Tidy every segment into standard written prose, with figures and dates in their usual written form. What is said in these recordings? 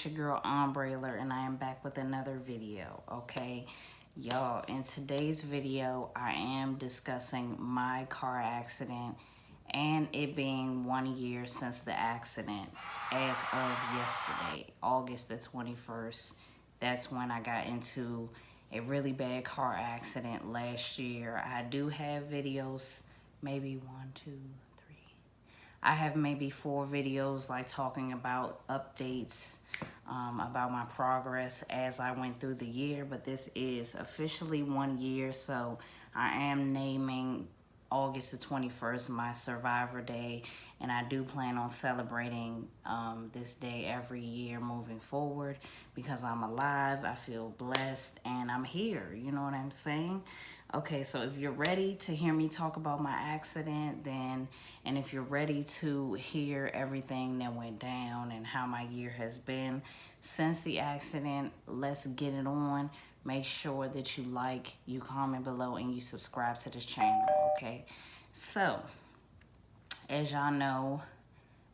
your girl Umbrella, and I am back with another video. Okay, y'all, in today's video I am discussing my car accident and it being 1 year since the accident as of yesterday, August the 21st. That's when I got into a really bad car accident last year. I do have videos, maybe one, two, I have maybe 4 videos like talking about updates, about my progress as I went through the year, but this is officially 1 year, so I am naming August the 21st my Survivor Day, and I do plan on celebrating this day every year moving forward because I'm alive, I feel blessed, and I'm here, you know what I'm saying? Okay, so if you're ready to hear me talk about my accident, then, and if you're ready to hear everything that went down and how my year has been since the accident, let's get it on. Make sure that you like, you comment below, and you subscribe to this channel, okay? So, as y'all know,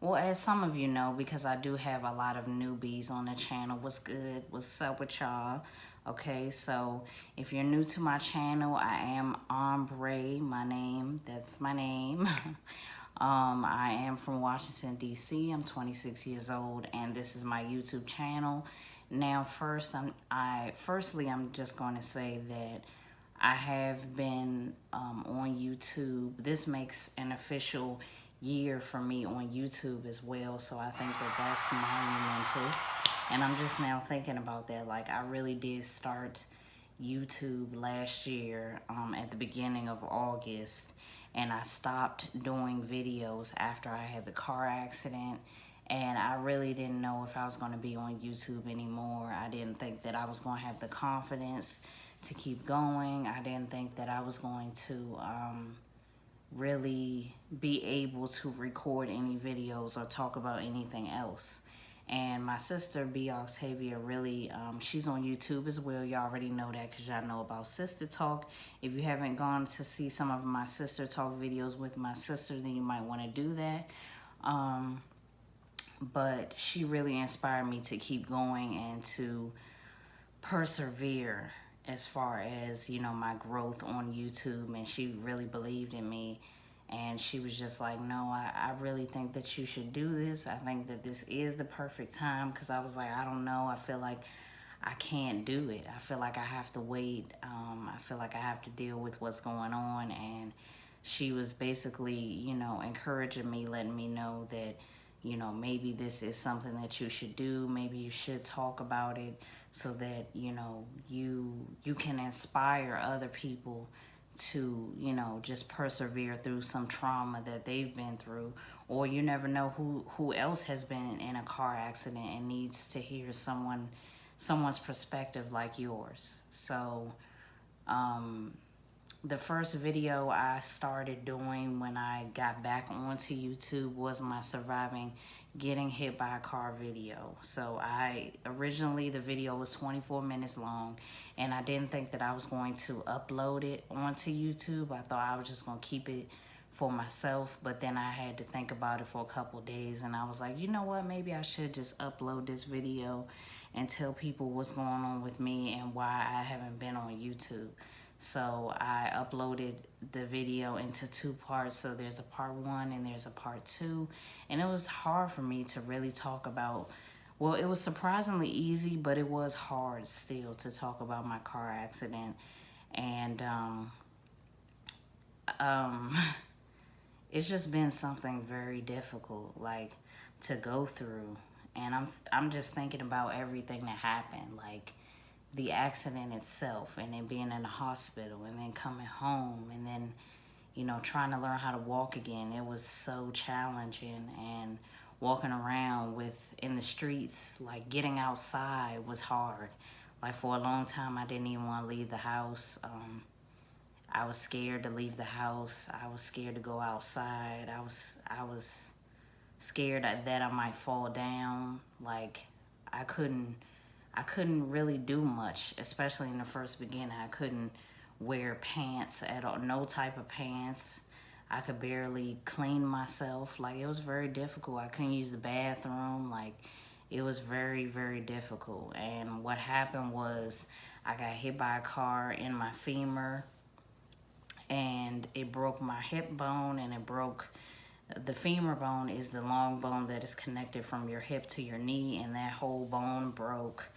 well, as some of you know, because I do have a lot of newbies on the channel. What's good? What's up with y'all? Okay, so if you're new to my channel, I am Ombre, my name. That's my name. I am from Washington, D.C. I'm 26 years old, and this is my YouTube channel. Now, firstly, I'm just going to say that I have been on YouTube. This makes an official year for me on YouTube as well, so I think that that's monumentous. And I'm just now thinking about that. Like, I really did start YouTube last year at the beginning of August, and I stopped doing videos after I had the car accident, and I really didn't know if I was going to be on YouTube anymore. I didn't think that I was going to have the confidence to keep going. I didn't think that I was going to really be able to record any videos or talk about anything else. And my sister, B. Octavia, really, she's on YouTube as well. You already know that because y'all know about Sister Talk. If you haven't gone to see some of my Sister Talk videos with my sister, then you might want to do that. But she really inspired me to keep going and to persevere as far as, you know, my growth on YouTube. And she really believed in me. And she was just like, no, I really think that you should do this. I think that this is the perfect time. Because I was like, I don't know. I feel like I can't do it. I feel like I have to wait. I feel like I have to deal with what's going on. And she was basically, you know, encouraging me, letting me know that, you know, maybe this is something that you should do. Maybe you should talk about it so that, you know, you can inspire other people to, you know, just persevere through some trauma that they've been through. Or you never know who else has been in a car accident and needs to hear someone's perspective like yours. So the first video I started doing when I got back onto YouTube was my surviving getting hit by a car video. So originally the video was 24 minutes long, and I didn't think that I was going to upload it onto YouTube. I thought I was just going to keep it for myself, but then I had to think about it for a couple days, and I was like, you know what, maybe I should just upload this video and tell people what's going on with me and why I haven't been on YouTube. So I uploaded the video into 2 parts. So there's a part 1 and there's a part 2. And it was hard for me to really talk about, well, it was surprisingly easy, but it was hard still to talk about my car accident. And it's just been something very difficult, like, to go through. And I'm just thinking about everything that happened, like the accident itself, and then being in the hospital, and then coming home, and then, you know, trying to learn how to walk again. It was so challenging, and walking around in the streets, like getting outside was hard. Like for a long time, I didn't even want to leave the house. I was scared to leave the house. I was scared to go outside. I was scared that I might fall down. Like I couldn't really do much, especially in the first beginning. I couldn't wear pants at all, no type of pants. I could barely clean myself. Like, it was very difficult. I couldn't use the bathroom. Like, It was very, very difficult. And what happened was I got hit by a car in my femur, and it broke my hip bone, and it broke the femur bone is the long bone that is connected from your hip to your knee, and that whole bone broke.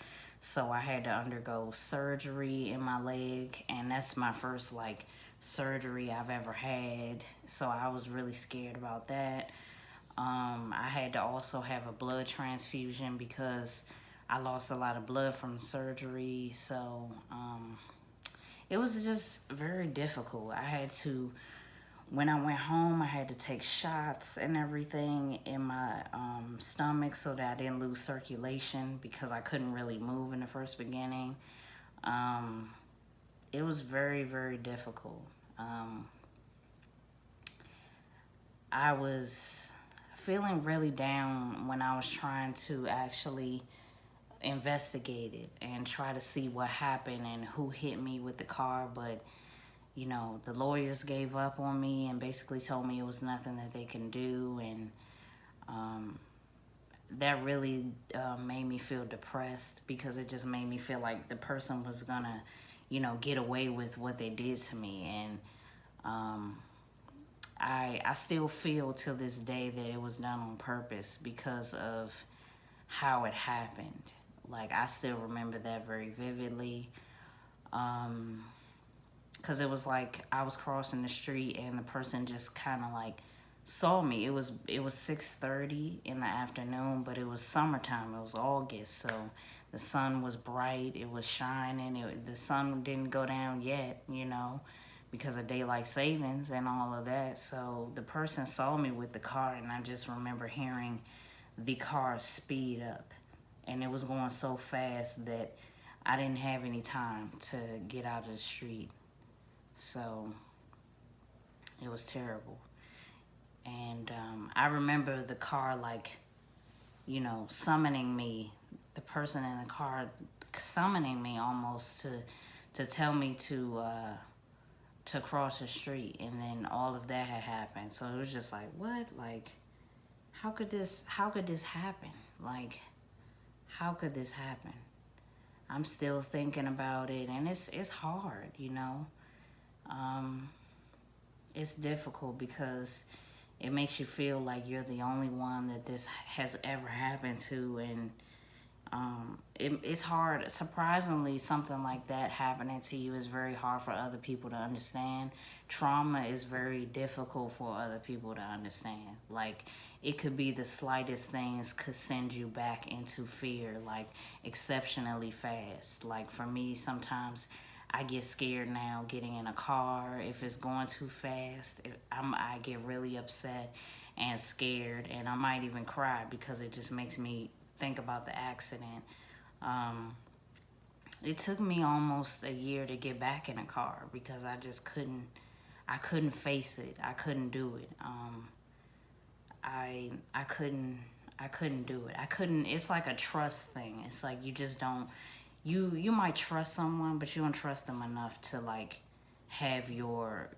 So I had to undergo surgery in my leg, and that's my first like surgery I've ever had. So I was really scared about that. I had to also have a blood transfusion because I lost a lot of blood from surgery. So it was just very difficult. I had to, when I went home, I had to take shots and everything in my stomach so that I didn't lose circulation because I couldn't really move in the first beginning. It was very, very difficult. I was feeling really down when I was trying to actually investigate it and try to see what happened and who hit me with the car, but you know, the lawyers gave up on me and basically told me it was nothing that they can do, and that really made me feel depressed because it just made me feel like the person was gonna, you know, get away with what they did to me. And I still feel till this day that it was done on purpose because of how it happened. Like, I still remember that very vividly. Because it was like I was crossing the street and the person just kind of like saw me. It was 6:30 in the afternoon, but it was summertime. It was August, so the sun was bright. It was shining. The sun didn't go down yet, you know, because of daylight savings and all of that. So the person saw me with the car, and I just remember hearing the car speed up, and it was going so fast that I didn't have any time to get out of the street. So it was terrible. And I remember the car, like, you know, summoning me, the person in the car summoning me almost to tell me to cross the street. And then all of that had happened. So it was just like, what? Like, how could this happen? Like, how could this happen? I'm still thinking about it, and it's hard, you know. It's difficult because it makes you feel like you're the only one that this has ever happened to, and it's hard. Surprisingly, something like that happening to you is very hard for other people to understand. Trauma is very difficult for other people to understand. Like, it could be the slightest things could send you back into fear, like, exceptionally fast. Like, for me, sometimes I get scared now getting in a car. If it's going too fast, I get really upset and scared, and I might even cry because it just makes me think about the accident. It took me almost a year to get back in a car because I just couldn't face it. I couldn't do it. I couldn't do it. It's like a trust thing. It's like you just don't, you might trust someone, but you don't trust them enough to like have your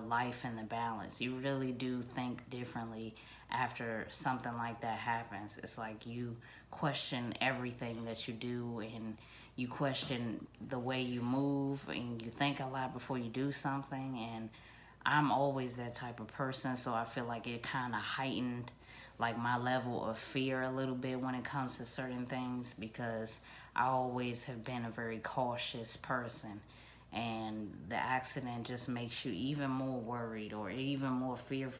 life in the balance. You really do think differently after something like that happens. It's like you question everything that you do, and you question the way you move, and you think a lot before you do something. And I'm always that type of person, so I feel like it kind of heightened like my level of fear a little bit when it comes to certain things, because I always have been a very cautious person, and the accident just makes you even more worried or even more fearful.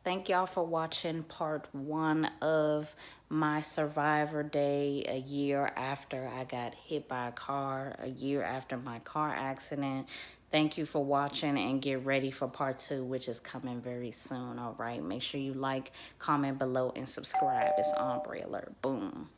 Thank y'all for watching part 1 of my Survivor Day, a year after I got hit by a car, a year after my car accident. Thank you for watching, and get ready for part 2, which is coming very soon, all right? Make sure you like, comment below, and subscribe. It's Ombre Alert. Boom.